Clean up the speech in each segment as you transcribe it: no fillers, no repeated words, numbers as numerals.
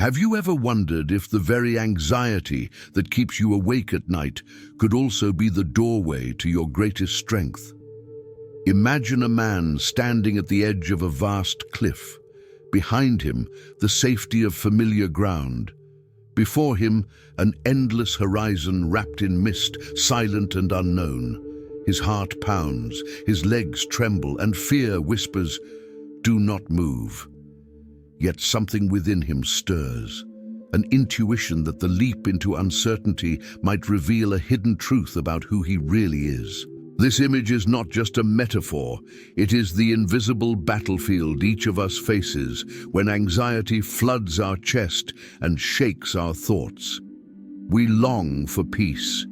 Have you ever wondered if the very anxiety that keeps you awake at night could also be the doorway to your greatest strength? Imagine a man standing at the edge of a vast cliff. Behind him, the safety of familiar ground. Before him, an endless horizon wrapped in mist, silent and unknown. His heart pounds, his legs tremble, and fear whispers, "Do not move." Yet something within him stirs, an intuition that the leap into uncertainty might reveal a hidden truth about who he really is. This image is not just a metaphor, it is the invisible battlefield each of us faces when anxiety floods our chest and shakes our thoughts. We long for peace,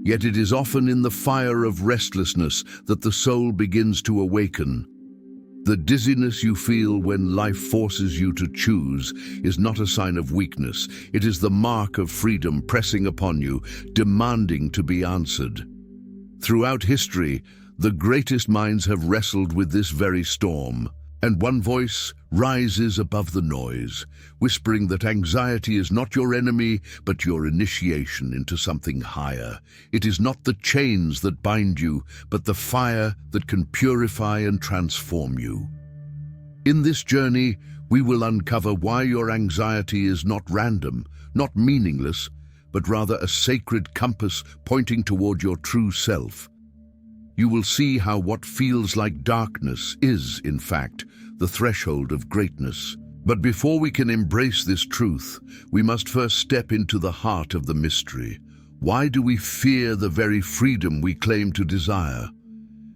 yet it is often in the fire of restlessness that the soul begins to awaken. The dizziness you feel when life forces you to choose is not a sign of weakness. It is the mark of freedom pressing upon you, demanding to be answered. Throughout history, the greatest minds have wrestled with this very storm, and one voice rises above the noise, whispering that anxiety is not your enemy, but your initiation into something higher. It is not the chains that bind you, but the fire that can purify and transform you. In this journey, we will uncover why your anxiety is not random, not meaningless, but rather a sacred compass pointing toward your true self. You will see how what feels like darkness is, in fact, the threshold of greatness. But before we can embrace this truth, we must first step into the heart of the mystery. Why do we fear the very freedom we claim to desire?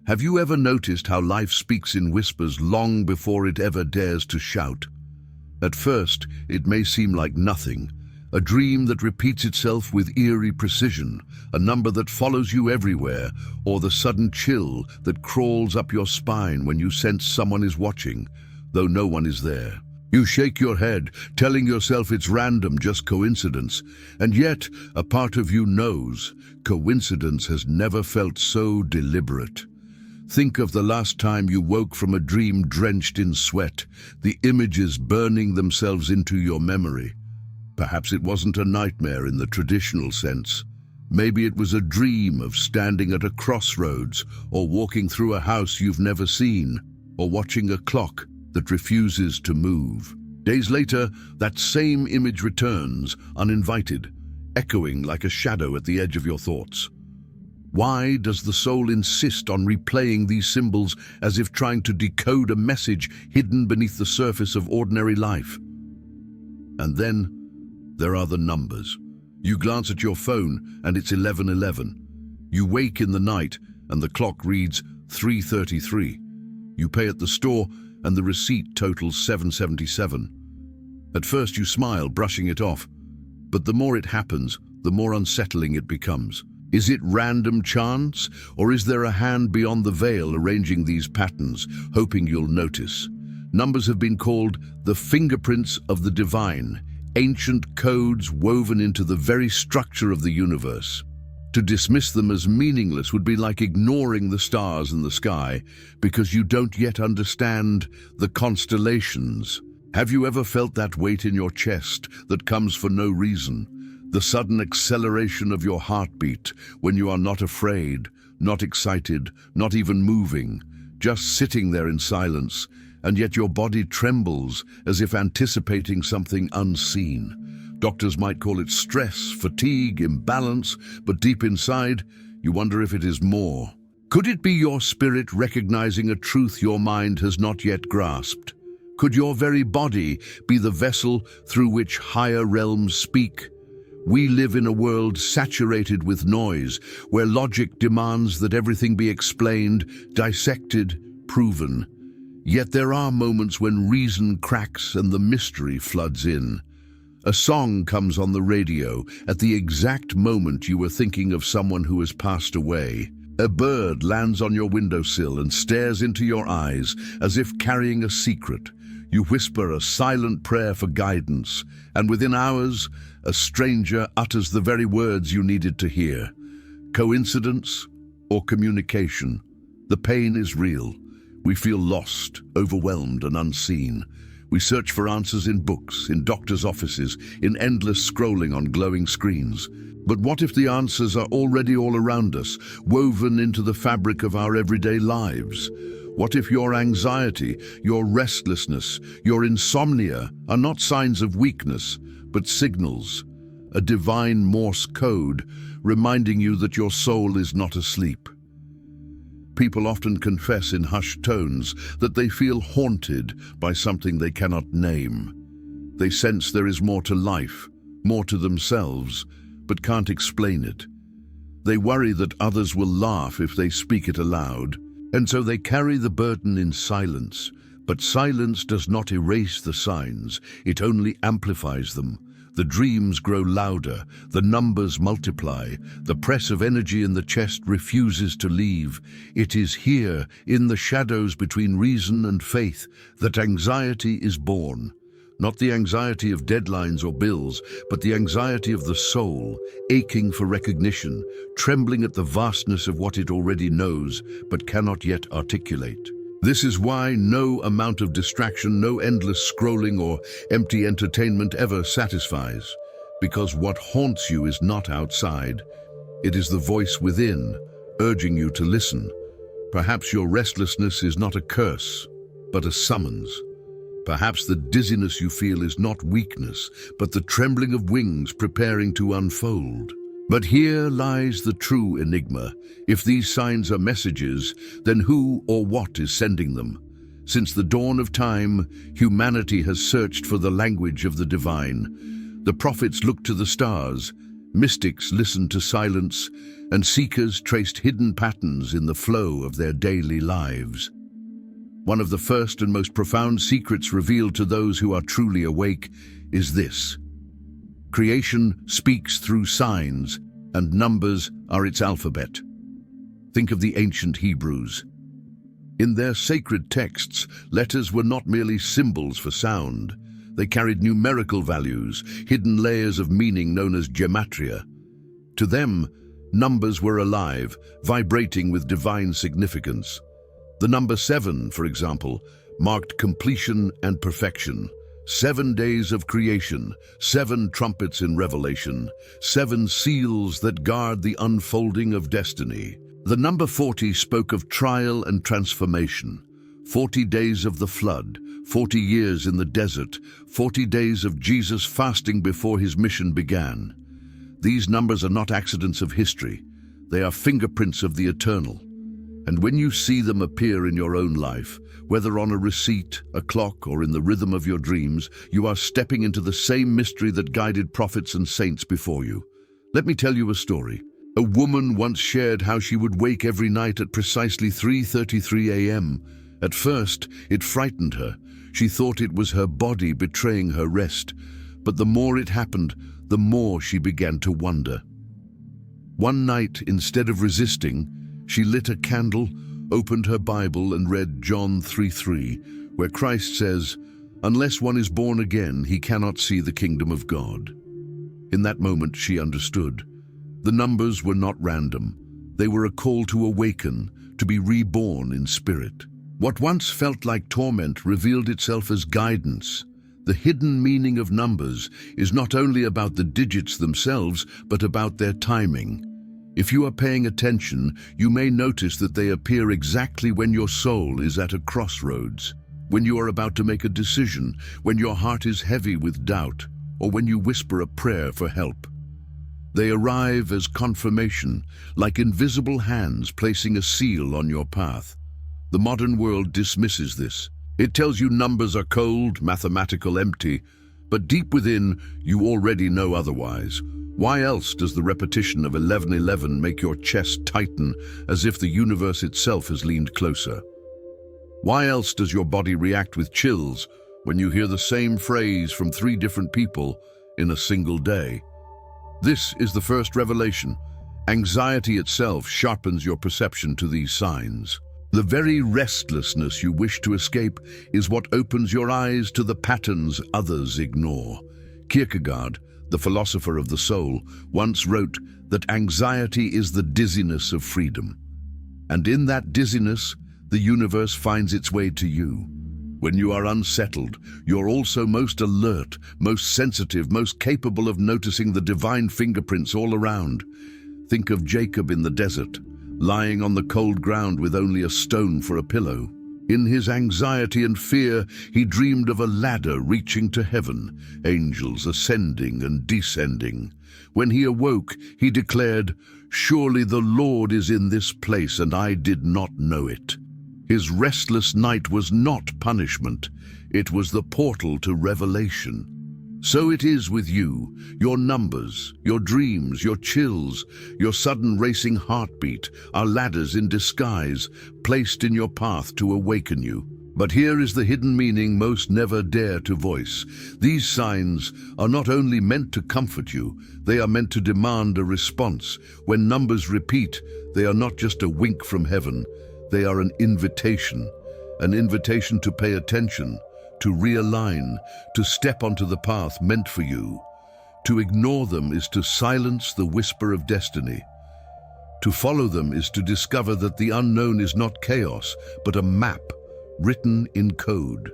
Have you ever noticed how life speaks in whispers long before it ever dares to shout? At first, it may seem like nothing, a dream that repeats itself with eerie precision, a number that follows you everywhere, or the sudden chill that crawls up your spine when you sense someone is watching, though no one is there. You shake your head, telling yourself it's random, just coincidence, and yet a part of you knows coincidence has never felt so deliberate. Think of the last time you woke from a dream drenched in sweat, the images burning themselves into your memory. Perhaps it wasn't a nightmare in the traditional sense. Maybe it was a dream of standing at a crossroads, or walking through a house you've never seen, or watching a clock that refuses to move. Days later, that same image returns, uninvited, echoing like a shadow at the edge of your thoughts. Why does the soul insist on replaying these symbols as if trying to decode a message hidden beneath the surface of ordinary life? And then, there are the numbers. You glance at your phone and it's 11:11. You wake in the night and the clock reads 3:33. You pay at the store and the receipt totals 777. At first you smile, brushing it off, but the more it happens, the more unsettling it becomes. Is it random chance, or is there a hand beyond the veil arranging these patterns, hoping you'll notice? Numbers have been called the fingerprints of the divine, ancient codes woven into the very structure of the universe. To dismiss them as meaningless would be like ignoring the stars in the sky because you don't yet understand the constellations. Have you ever felt that weight in your chest that comes for no reason? The sudden acceleration of your heartbeat when you are not afraid, not excited, not even moving, just sitting there in silence, and yet your body trembles as if anticipating something unseen. Doctors might call it stress, fatigue, imbalance, but deep inside, you wonder if it is more. Could it be your spirit recognizing a truth your mind has not yet grasped? Could your very body be the vessel through which higher realms speak? We live in a world saturated with noise, where logic demands that everything be explained, dissected, proven. Yet there are moments when reason cracks and the mystery floods in. A song comes on the radio at the exact moment you were thinking of someone who has passed away. A bird lands on your windowsill and stares into your eyes as if carrying a secret. You whisper a silent prayer for guidance, and within hours, a stranger utters the very words you needed to hear. Coincidence or communication? The pain is real. We feel lost, overwhelmed, and unseen. We search for answers in books, in doctors' offices, in endless scrolling on glowing screens. But what if the answers are already all around us, woven into the fabric of our everyday lives? What if your anxiety, your restlessness, your insomnia are not signs of weakness, but signals, a divine Morse code reminding you that your soul is not asleep? People often confess in hushed tones that they feel haunted by something they cannot name. They sense there is more to life, more to themselves, but can't explain it. They worry that others will laugh if they speak it aloud, and so they carry the burden in silence. But silence does not erase the signs, it only amplifies them. The dreams grow louder, the numbers multiply, the press of energy in the chest refuses to leave. It is here, in the shadows between reason and faith, that anxiety is born. Not the anxiety of deadlines or bills, but the anxiety of the soul, aching for recognition, trembling at the vastness of what it already knows, but cannot yet articulate. This is why no amount of distraction, no endless scrolling or empty entertainment ever satisfies. Because what haunts you is not outside. It is the voice within, urging you to listen. Perhaps your restlessness is not a curse, but a summons. Perhaps the dizziness you feel is not weakness, but the trembling of wings preparing to unfold. But here lies the true enigma. If these signs are messages, then who or what is sending them? Since the dawn of time, humanity has searched for the language of the divine. The prophets looked to the stars, mystics listened to silence, and seekers traced hidden patterns in the flow of their daily lives. One of the first and most profound secrets revealed to those who are truly awake is this: creation speaks through signs, and numbers are its alphabet. Think of the ancient Hebrews. In their sacred texts, letters were not merely symbols for sound. They carried numerical values, hidden layers of meaning known as gematria. To them, numbers were alive, vibrating with divine significance. The number 7, for example, marked completion and perfection. 7 days of creation, 7 trumpets in Revelation, 7 seals that guard the unfolding of destiny. The number 40 spoke of trial and transformation. 40 days of the flood, 40 years in the desert, 40 days of Jesus fasting before his mission began. These numbers are not accidents of history. They are fingerprints of the eternal. And when you see them appear in your own life, whether on a receipt, a clock, or in the rhythm of your dreams, you are stepping into the same mystery that guided prophets and saints before you. Let me tell you a story. A woman once shared how she would wake every night at precisely 3:33 a.m. At first, it frightened her. She thought it was her body betraying her rest. But the more it happened, the more she began to wonder. One night, instead of resisting, she lit a candle, opened her Bible and read John 3:3, where Christ says, "Unless one is born again, he cannot see the kingdom of God." In that moment, she understood. The numbers were not random. They were a call to awaken, to be reborn in spirit. What once felt like torment revealed itself as guidance. The hidden meaning of numbers is not only about the digits themselves, but about their timing. If you are paying attention, you may notice that they appear exactly when your soul is at a crossroads, when you are about to make a decision, when your heart is heavy with doubt, or when you whisper a prayer for help. They arrive as confirmation, like invisible hands placing a seal on your path. The modern world dismisses this. It tells you numbers are cold, mathematical, empty, but deep within, you already know otherwise. Why else does the repetition of 1111 make your chest tighten as if the universe itself has leaned closer? Why else does your body react with chills when you hear the same phrase from 3 different people in a single day? This is the first revelation. Anxiety itself sharpens your perception to these signs. The very restlessness you wish to escape is what opens your eyes to the patterns others ignore. Kierkegaard, the philosopher of the soul, once wrote that anxiety is the dizziness of freedom. And in that dizziness, the universe finds its way to you. When you are unsettled, you're also most alert, most sensitive, most capable of noticing the divine fingerprints all around. Think of Jacob in the desert, lying on the cold ground with only a stone for a pillow. In his anxiety and fear, he dreamed of a ladder reaching to heaven, angels ascending and descending. When he awoke, he declared, "Surely the Lord is in this place, and I did not know it." His restless night was not punishment, it was the portal to revelation. So it is with you, your numbers, your dreams, your chills, your sudden racing heartbeat are ladders in disguise, placed in your path to awaken you. But here is the hidden meaning most never dare to voice. These signs are not only meant to comfort you, they are meant to demand a response. When numbers repeat, they are not just a wink from heaven, they are an invitation to pay attention, to realign, to step onto the path meant for you. To ignore them is to silence the whisper of destiny. To follow them is to discover that the unknown is not chaos, but a map written in code.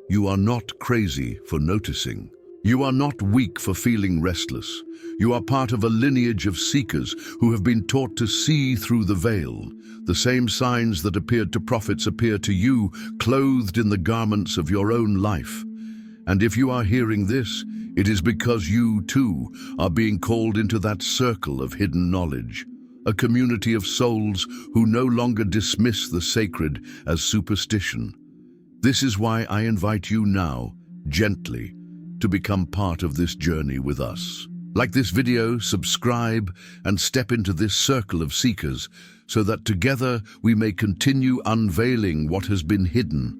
You are not crazy for noticing. You are not weak for feeling restless. You are part of a lineage of seekers who have been taught to see through the veil. The same signs that appeared to prophets appear to you, clothed in the garments of your own life. And if you are hearing this, it is because you, too, are being called into that circle of hidden knowledge, a community of souls who no longer dismiss the sacred as superstition. This is why I invite you now, gently, to become part of this journey with us. Like this video, subscribe, and step into this circle of seekers so that together we may continue unveiling what has been hidden.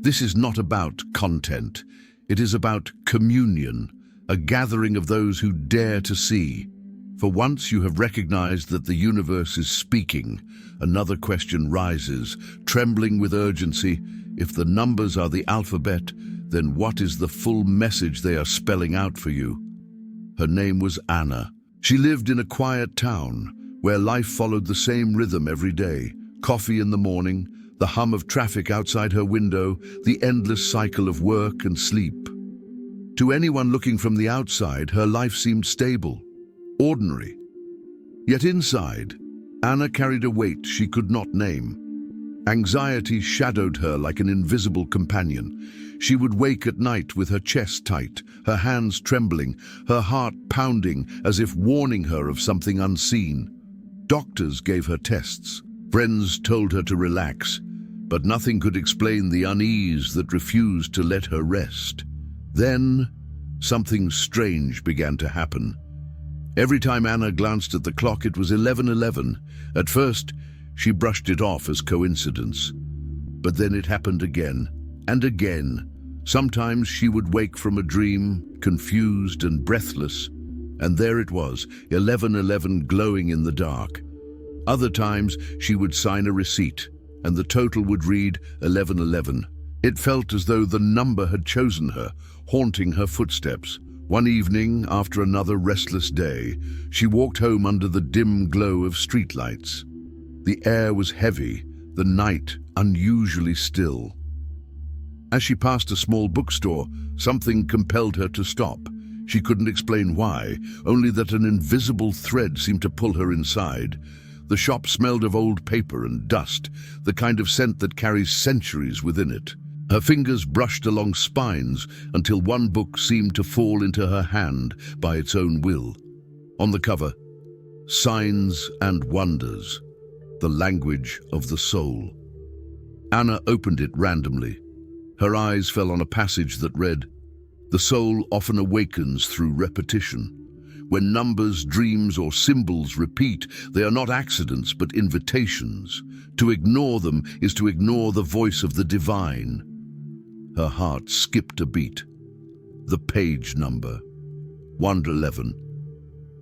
This is not about content. It is about communion, a gathering of those who dare to see. For once you have recognized that the universe is speaking, another question rises, trembling with urgency. If the numbers are the alphabet, then what is the full message they are spelling out for you? Her name was Anna. She lived in a quiet town where life followed the same rhythm every day. Coffee in the morning, the hum of traffic outside her window, the endless cycle of work and sleep. To anyone looking from the outside, her life seemed stable, ordinary. Yet inside, Anna carried a weight she could not name. Anxiety shadowed her like an invisible companion. She would wake at night with her chest tight, her hands trembling, her heart pounding as if warning her of something unseen. Doctors gave her tests. Friends told her to relax, but nothing could explain the unease that refused to let her rest. Then, something strange began to happen. Every time Anna glanced at the clock, it was 11:11. At first, she brushed it off as coincidence. But then it happened again and again. Sometimes she would wake from a dream, confused and breathless, and there it was, 11:11 glowing in the dark. Other times she would sign a receipt, and the total would read 11:11. It felt as though the number had chosen her, haunting her footsteps. One evening, after another restless day, she walked home under the dim glow of streetlights. The air was heavy, the night unusually still. As she passed a small bookstore, something compelled her to stop. She couldn't explain why, only that an invisible thread seemed to pull her inside. The shop smelled of old paper and dust, the kind of scent that carries centuries within it. Her fingers brushed along spines until one book seemed to fall into her hand by its own will. On the cover, Signs and Wonders, the language of the soul. Anna opened it randomly. Her eyes fell on a passage that read, "The soul often awakens through repetition. When numbers, dreams, or symbols repeat, they are not accidents but invitations. To ignore them is to ignore the voice of the divine." Her heart skipped a beat. The page number, 111.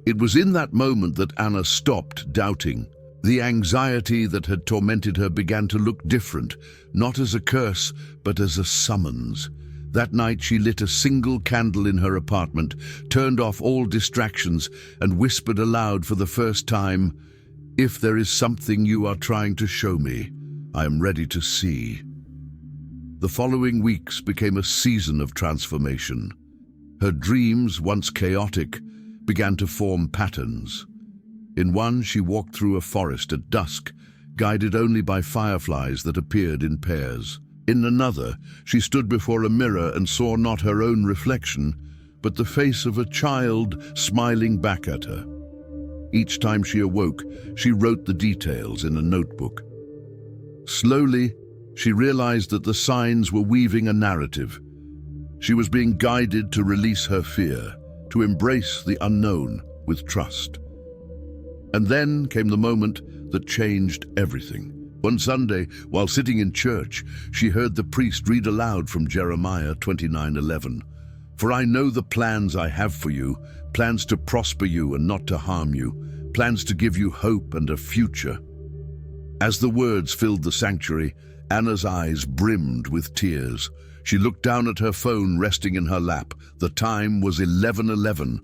It was in that moment that Anna stopped doubting. The anxiety that had tormented her began to look different, not as a curse, but as a summons. That night she lit a single candle in her apartment, turned off all distractions, and whispered aloud for the first time, "If there is something you are trying to show me, I am ready to see." The following weeks became a season of transformation. Her dreams, once chaotic, began to form patterns. In one, she walked through a forest at dusk, guided only by fireflies that appeared in pairs. In another, she stood before a mirror and saw not her own reflection, but the face of a child smiling back at her. Each time she awoke, she wrote the details in a notebook. Slowly, she realized that the signs were weaving a narrative. She was being guided to release her fear, to embrace the unknown with trust. And then came the moment that changed everything. One Sunday, while sitting in church, she heard the priest read aloud from Jeremiah 29:11. "For I know the plans I have for you, plans to prosper you and not to harm you, plans to give you hope and a future." As the words filled the sanctuary, Anna's eyes brimmed with tears. She looked down at her phone resting in her lap. The time was 11:11.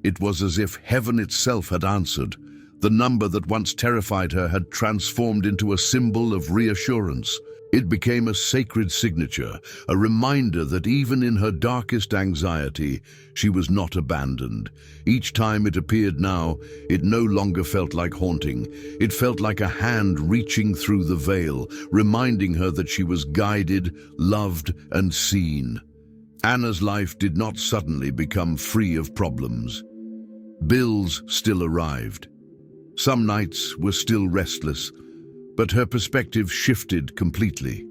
It was as if heaven itself had answered. The number that once terrified her had transformed into a symbol of reassurance. It became a sacred signature, a reminder that even in her darkest anxiety, she was not abandoned. Each time it appeared now, it no longer felt like haunting. It felt like a hand reaching through the veil, reminding her that she was guided, loved, and seen. Anna's life did not suddenly become free of problems. Bills still arrived. Some nights were still restless, but her perspective shifted completely.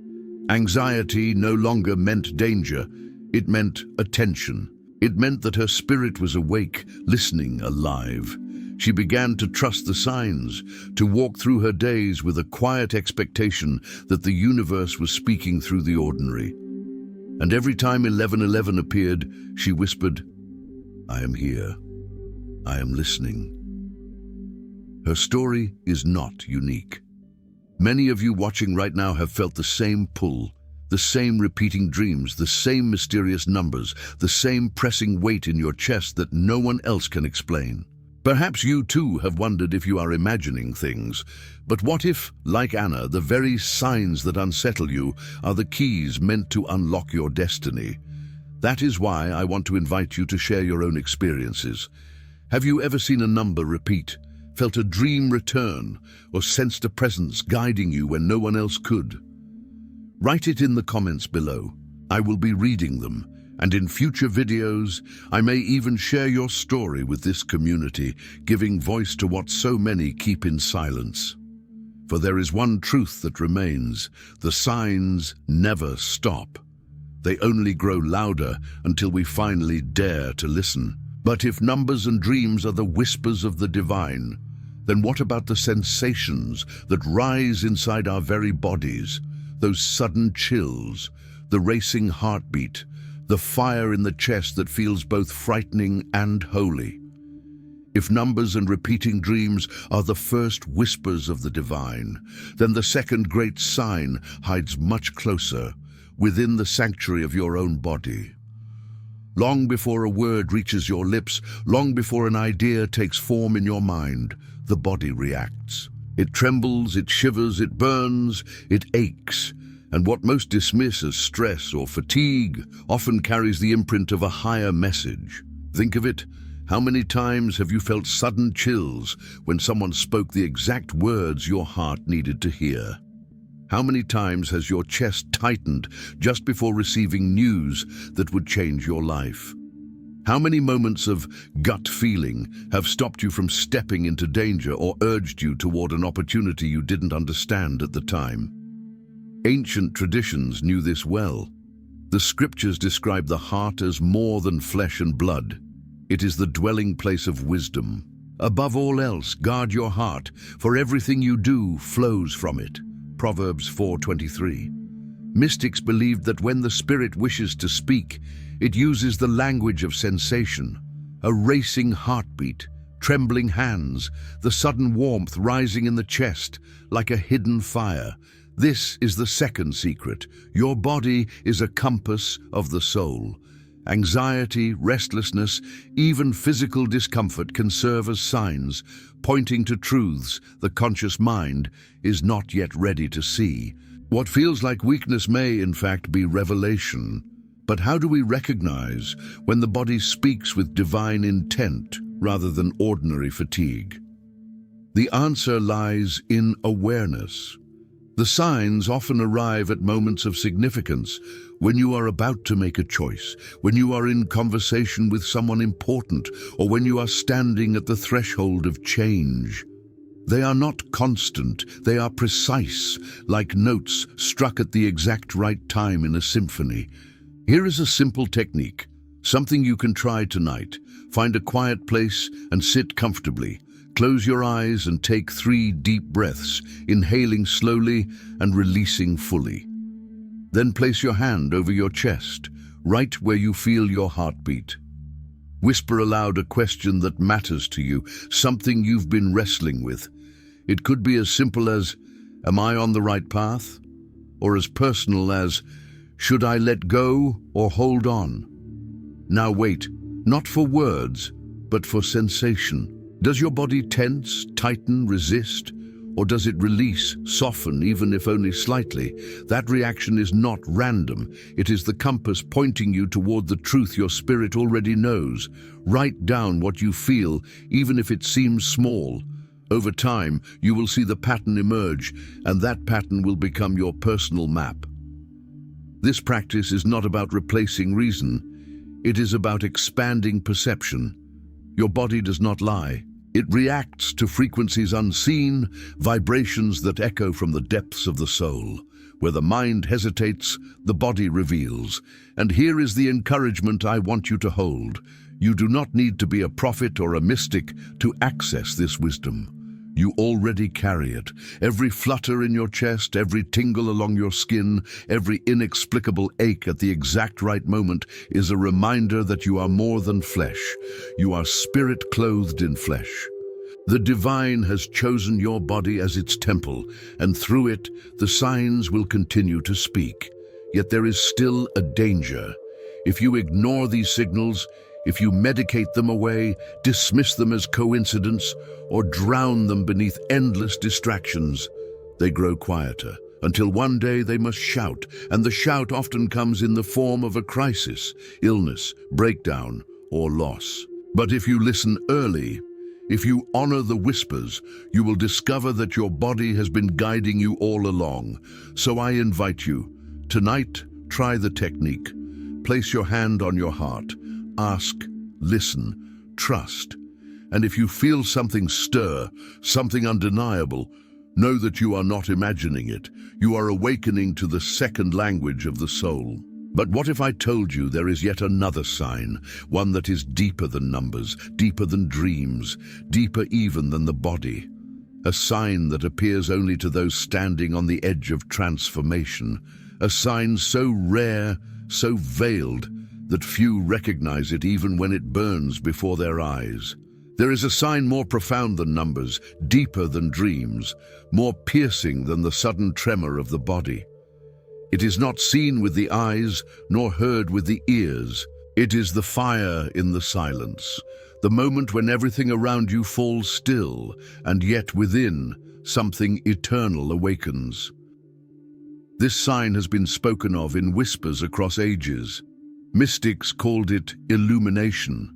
Anxiety no longer meant danger, it meant attention. It meant that her spirit was awake, listening, alive. She began to trust the signs, to walk through her days with a quiet expectation that the universe was speaking through the ordinary. And every time 11:11 appeared, she whispered, "I am here. I am listening." Her story is not unique. Many of you watching right now have felt the same pull, the same repeating dreams, the same mysterious numbers, the same pressing weight in your chest that no one else can explain. Perhaps you too have wondered if you are imagining things. But what if, like Anna, the very signs that unsettle you are the keys meant to unlock your destiny? That is why I want to invite you to share your own experiences. Have you ever seen a number repeat, felt a dream return, or sensed a presence guiding you when no one else could? Write it in the comments below. I will be reading them, and in future videos, I may even share your story with this community, giving voice to what so many keep in silence. For there is one truth that remains: the signs never stop. They only grow louder until we finally dare to listen. But if numbers and dreams are the whispers of the divine, then what about the sensations that rise inside our very bodies? Those sudden chills, the racing heartbeat, the fire in the chest that feels both frightening and holy. If numbers and repeating dreams are the first whispers of the divine, then the second great sign hides much closer, within the sanctuary of your own body. Long before a word reaches your lips, long before an idea takes form in your mind, the body reacts. It trembles, it shivers, it burns, it aches, and what most dismiss as stress or fatigue often carries the imprint of a higher message. Think of it. How many times have you felt sudden chills when someone spoke the exact words your heart needed to hear? How many times has your chest tightened just before receiving news that would change your life? How many moments of gut feeling have stopped you from stepping into danger or urged you toward an opportunity you didn't understand at the time? Ancient traditions knew this well. The scriptures describe the heart as more than flesh and blood. It is the dwelling place of wisdom. Above all else, guard your heart, for everything you do flows from it. Proverbs 4:23. Mystics believed that when the spirit wishes to speak, it uses the language of sensation, a racing heartbeat, trembling hands, the sudden warmth rising in the chest like a hidden fire. This is the second secret. Your body is a compass of the soul. Anxiety, restlessness, even physical discomfort can serve as signs, pointing to truths the conscious mind is not yet ready to see. What feels like weakness may, in fact, be revelation. But how do we recognize when the body speaks with divine intent rather than ordinary fatigue? The answer lies in awareness. The signs often arrive at moments of significance, when you are about to make a choice, when you are in conversation with someone important, or when you are standing at the threshold of change. They are not constant, they are precise, like notes struck at the exact right time in a symphony. Here is a simple technique, something you can try tonight. Find a quiet place and sit comfortably. Close your eyes and take 3 deep breaths, inhaling slowly and releasing fully. Then place your hand over your chest, right where you feel your heartbeat. Whisper aloud a question that matters to you, something you've been wrestling with. It could be as simple as, "Am I on the right path?" Or as personal as, "Should I let go or hold on?" Now wait, not for words, but for sensation. Does your body tense, tighten, resist? Or does it release, soften, even if only slightly? That reaction is not random. It is the compass pointing you toward the truth your spirit already knows. Write down what you feel, even if it seems small. Over time, you will see the pattern emerge, and that pattern will become your personal map. This practice is not about replacing reason. It is about expanding perception. Your body does not lie. It reacts to frequencies unseen, vibrations that echo from the depths of the soul. Where the mind hesitates, the body reveals. And here is the encouragement I want you to hold. You do not need to be a prophet or a mystic to access this wisdom. You already carry it. Every flutter in your chest, every tingle along your skin, every inexplicable ache at the exact right moment is a reminder that you are more than flesh. You are spirit clothed in flesh. The divine has chosen your body as its temple, and through it, the signs will continue to speak. Yet there is still a danger. If you ignore these signals, if you medicate them away, dismiss them as coincidence, or drown them beneath endless distractions, they grow quieter, until one day they must shout, and the shout often comes in the form of a crisis, illness, breakdown, or loss. But if you listen early, if you honor the whispers, you will discover that your body has been guiding you all along. So I invite you, tonight, try the technique. Place your hand on your heart. Ask, listen, trust. And if you feel something stir, something undeniable, know that you are not imagining it. You are awakening to the second language of the soul. But what if I told you there is yet another sign, one that is deeper than numbers, deeper than dreams, deeper even than the body? A sign that appears only to those standing on the edge of transformation. A sign so rare, so veiled, that few recognize it even when it burns before their eyes. There is a sign more profound than numbers, deeper than dreams, more piercing than the sudden tremor of the body. It is not seen with the eyes, nor heard with the ears. It is the fire in the silence, the moment when everything around you falls still, and yet within, something eternal awakens. This sign has been spoken of in whispers across ages. Mystics called it illumination.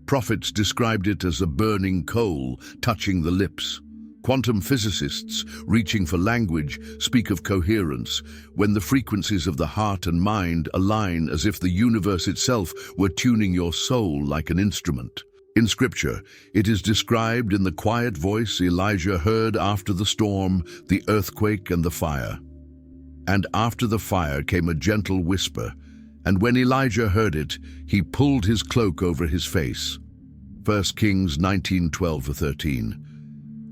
Prophets described it as a burning coal touching the lips. Quantum physicists, reaching for language, speak of coherence, when the frequencies of the heart and mind align as if the universe itself were tuning your soul like an instrument. In Scripture, it is described in the quiet voice Elijah heard after the storm, the earthquake, and the fire. And after the fire came a gentle whisper, and when Elijah heard it, he pulled his cloak over his face. 1 Kings 19:12-13.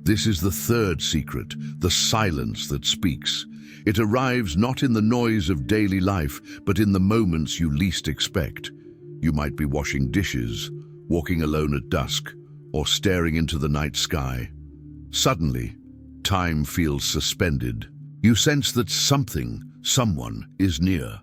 This is the third secret, the silence that speaks. It arrives not in the noise of daily life, but in the moments you least expect. You might be washing dishes, walking alone at dusk, or staring into the night sky. Suddenly, time feels suspended. You sense that something, someone, is near.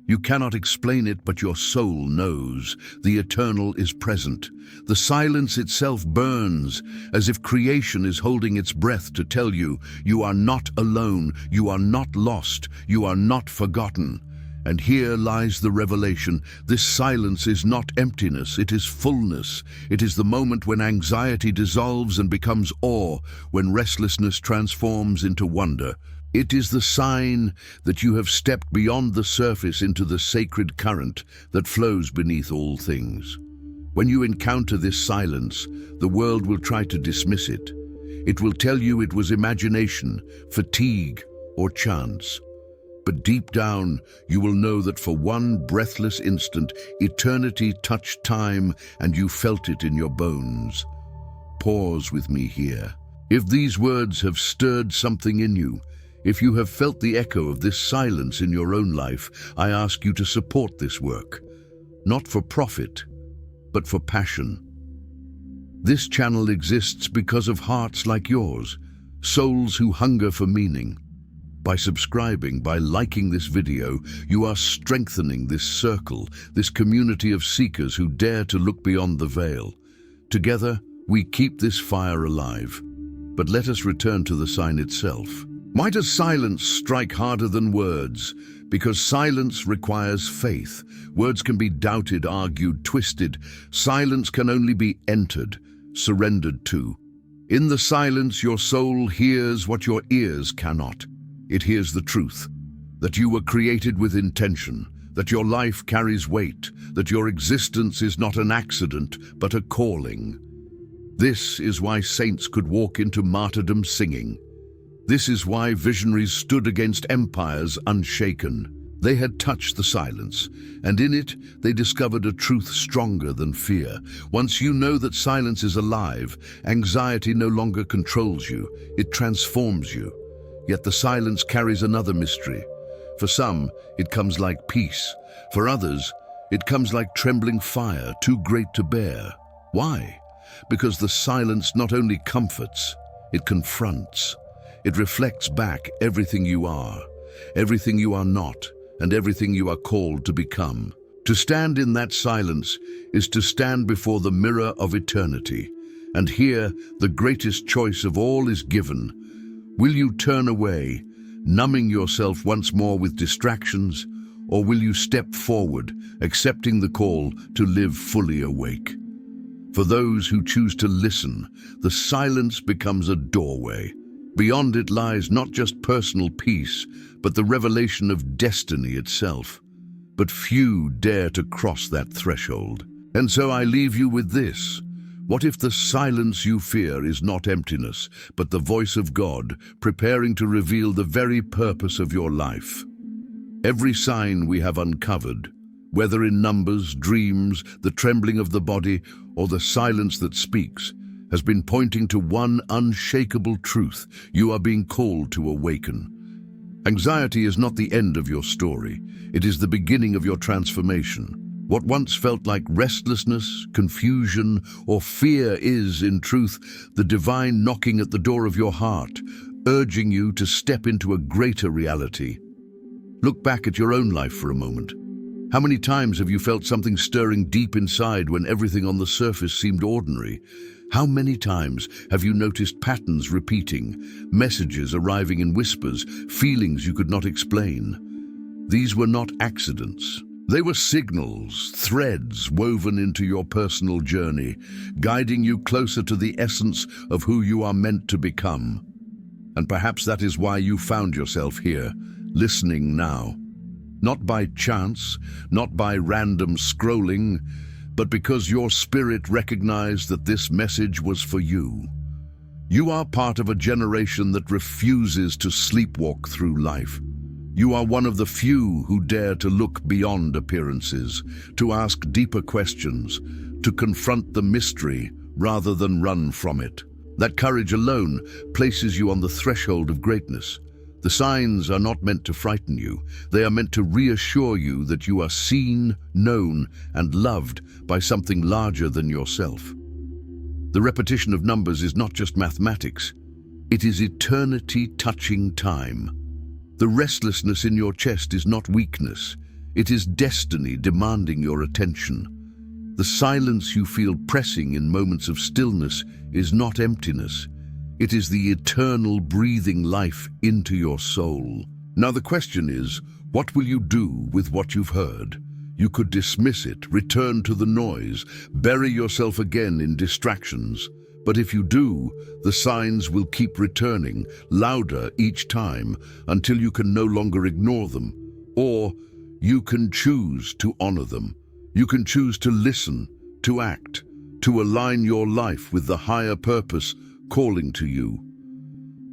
You cannot explain it, but your soul knows. The eternal is present. The silence itself burns, as if creation is holding its breath to tell you, you are not alone, you are not lost, you are not forgotten. And here lies the revelation. This silence is not emptiness, it is fullness. It is the moment when anxiety dissolves and becomes awe, when restlessness transforms into wonder. It is the sign that you have stepped beyond the surface into the sacred current that flows beneath all things. When you encounter this silence, the world will try to dismiss it. It will tell you it was imagination, fatigue, or chance. But deep down, you will know that for one breathless instant, eternity touched time and you felt it in your bones. Pause with me here. If these words have stirred something in you, if you have felt the echo of this silence in your own life, I ask you to support this work, not for profit, but for passion. This channel exists because of hearts like yours, souls who hunger for meaning. By subscribing, by liking this video, you are strengthening this circle, this community of seekers who dare to look beyond the veil. Together, we keep this fire alive. But let us return to the sign itself. Why does silence strike harder than words? Because silence requires faith. Words can be doubted, argued, twisted. Silence can only be entered, surrendered to. In the silence, your soul hears what your ears cannot. It hears the truth, that you were created with intention, that your life carries weight, that your existence is not an accident, but a calling. This is why saints could walk into martyrdom singing. This is why visionaries stood against empires unshaken. They had touched the silence, and in it they discovered a truth stronger than fear. Once you know that silence is alive, anxiety no longer controls you, it transforms you. Yet the silence carries another mystery. For some, it comes like peace. For others, it comes like trembling fire, too great to bear. Why? Because the silence not only comforts, it confronts. It reflects back everything you are not, and everything you are called to become. To stand in that silence is to stand before the mirror of eternity. And here, the greatest choice of all is given. Will you turn away, numbing yourself once more with distractions, or will you step forward, accepting the call to live fully awake? For those who choose to listen, the silence becomes a doorway. Beyond it lies not just personal peace, but the revelation of destiny itself. But few dare to cross that threshold. And so I leave you with this. What if the silence you fear is not emptiness, but the voice of God, preparing to reveal the very purpose of your life? Every sign we have uncovered, whether in numbers, dreams, the trembling of the body, or the silence that speaks, has been pointing to one unshakable truth: you are being called to awaken. Anxiety is not the end of your story. It is the beginning of your transformation. What once felt like restlessness, confusion, or fear is, in truth, the divine knocking at the door of your heart, urging you to step into a greater reality. Look back at your own life for a moment. How many times have you felt something stirring deep inside when everything on the surface seemed ordinary? How many times have you noticed patterns repeating, messages arriving in whispers, feelings you could not explain? These were not accidents. They were signals, threads woven into your personal journey, guiding you closer to the essence of who you are meant to become. And perhaps that is why you found yourself here, listening now. Not by chance, not by random scrolling, but because your spirit recognized that this message was for you. You are part of a generation that refuses to sleepwalk through life. You are one of the few who dare to look beyond appearances, to ask deeper questions, to confront the mystery rather than run from it. That courage alone places you on the threshold of greatness. The signs are not meant to frighten you. They are meant to reassure you that you are seen, known, and loved by something larger than yourself. The repetition of numbers is not just mathematics. It is eternity touching time. The restlessness in your chest is not weakness. It is destiny demanding your attention. The silence you feel pressing in moments of stillness is not emptiness. It is the eternal breathing life into your soul. Now the question is, what will you do with what you've heard? You could dismiss it, return to the noise, bury yourself again in distractions. But if you do, the signs will keep returning, louder each time, until you can no longer ignore them. Or you can choose to honor them. You can choose to listen, to act, to align your life with the higher purpose calling to you.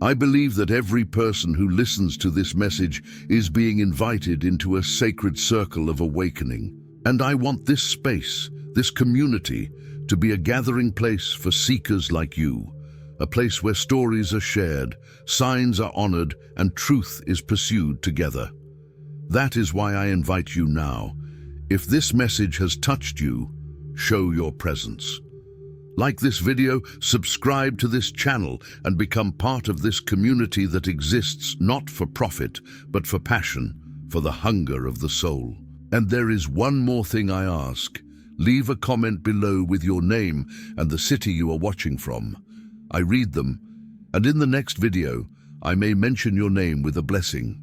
I believe that every person who listens to this message is being invited into a sacred circle of awakening. And I want this space, this community, to be a gathering place for seekers like you, a place where stories are shared, signs are honored, and truth is pursued together. That is why I invite you now. If this message has touched you, show your presence. Like this video, subscribe to this channel and become part of this community that exists not for profit, but for passion, for the hunger of the soul. And there is one more thing I ask. Leave a comment below with your name and the city you are watching from. I read them, and in the next video, I may mention your name with a blessing.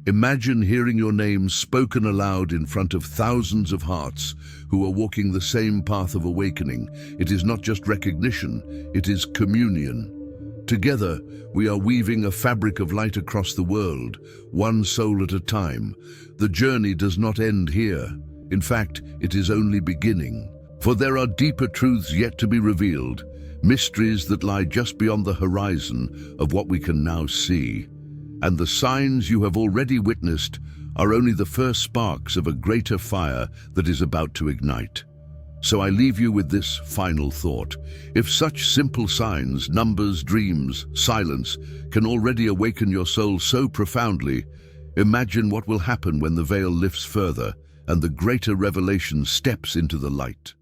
Imagine hearing your name spoken aloud in front of thousands of hearts who are walking the same path of awakening. It is not just recognition, it is communion. Together, we are weaving a fabric of light across the world, one soul at a time. The journey does not end here. In fact, it is only beginning. For there are deeper truths yet to be revealed, mysteries that lie just beyond the horizon of what we can now see. And the signs you have already witnessed are only the first sparks of a greater fire that is about to ignite. So I leave you with this final thought. If such simple signs, numbers, dreams, silence, can already awaken your soul so profoundly, imagine what will happen when the veil lifts further and the greater revelation steps into the light.